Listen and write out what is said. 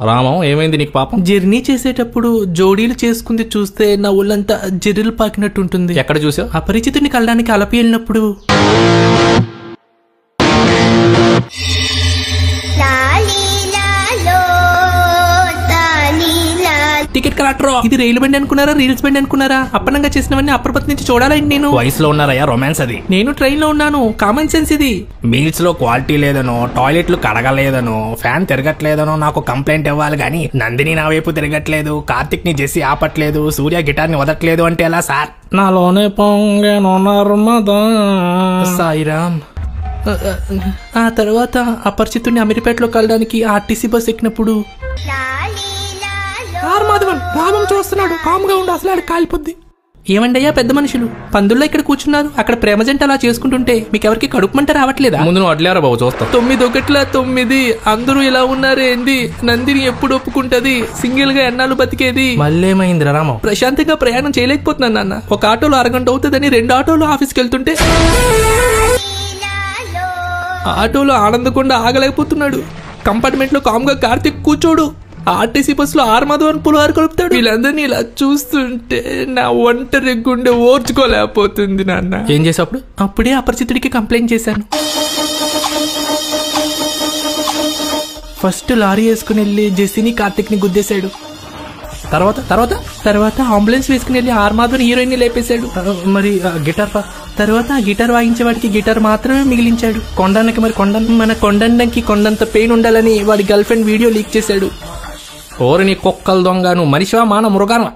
రామం ఏమైంది నీకు పాపం? జర్నీ చేసేటప్పుడు జోడీలు చేసుకుంది చూస్తే నా ఒళ్ళంతా జర్రీలు పాకినట్టు ఉంటుంది. ఎక్కడ చూసావు? అపరిచితుని కలడానికి అలపి వెళ్ళినప్పుడు. టికెట్ కలెక్టర్, ఇది రైలు బండి అనుకున్నారా రీల్స్ బండి అనుకున్నారా? అప్పనంగా చేసినవన్నీ అప్రపతి నుంచి చూడాలండి. నేను వయసులో ఉన్నారయ్యా రొమాన్స్ అది. నేను ట్రైన్ లో ఉన్నాను, కామన్ సెన్స్ ఇది. మీల్స్ లో క్వాలిటీ లేదనో, టాయిలెట్లు కడగలేదనో, ఫ్యాన్ తిరగట్లేదనో నాకు కంప్లైంట్ ఇవ్వాలి గానీ నందిని నా వైపు తిరగట్లేదు, కార్తిక్ ని జెస్సీ ఆపట్లేదు, సూర్య గిటార్ ని వదట్లేదు అంటే ఎలా సార్? నాలోనే పొంగెను నర్మదా. సాయిరామ్. ఆ తర్వాత అపరిచితుడిని అమీర్పేటలో కలడానికి ఆర్టీసీ బస్ ఎక్కినప్పుడు మాధవన్ రామం చూస్తున్నాడు, కామ్గా ఉండు, అసలు కాలిపోద్ది. ఏమండయ్యా పెద్ద మనుషులు, పందుల్లో ఇక్కడ కూర్చున్నారు, అక్కడ ప్రేమ జంట అలా చేసుకుంటుంటే మీకెవరికి కడుపుమంట రావట్లేదా? ముందు నువ్వు అడ్లేరా బాబు చూస్తా. 9 అందరూ ఇలా ఉన్నారు ఏంది? నందిని ఎప్పుడు ఒప్పుకుంటది? సింగిల్ గా ఎన్నాళ్ళు బతికేది? మళ్ళేమైందిరా రామం? ప్రశాంతంగా ప్రయాణం చేయలేకపోతున్నాను నాన్న. ఒక ఆటోలో అరగంట అవుతుందని 2 ఆటోలు ఆఫీస్కి వెళ్తుంటే ఆటోలో ఆనందకుండా ఆగలేకపోతున్నాడు. కంపార్ట్మెంట్ లో కామ్గా కార్తిక్ కూర్చోడు. ఆర్టీసీ బస్ లో మాధవన్ పులిహార కలుపుతాడు. వీళ్ళందరినీ ఇలా చూస్తుంటే నా ఒంటరి గుండె ఓర్చుకోలేకపోతుంది నాన్న. ఏం చేసావు? అప్పుడే అపరిచితుడికి కంప్లైంట్ చేశాను. ఫస్ట్ లారీ వేసుకుని వెళ్ళి జెస్సీని కార్తిక్ ని గుద్దేశాడు. తర్వాత అంబులెన్స్ వేసుకుని వెళ్ళి మాధవన్ హీరోయిన్ ని లేపేశాడు. మరి గిటార్ తర్వాత ఆ గిటార్ వాయించే వాడికి గిటార్ మాత్రమే మిగిలించాడు. కొండానికి మరి మన కొండంకి కొండంత పెయిన్ ఉండాలని వాడి గర్ల్ ఫ్రెండ్ వీడియో లీక్ చేశాడు. ఓరి నీ కుక్కల దొంగ, నువ్వు మనిషివా మాన మృగానవా?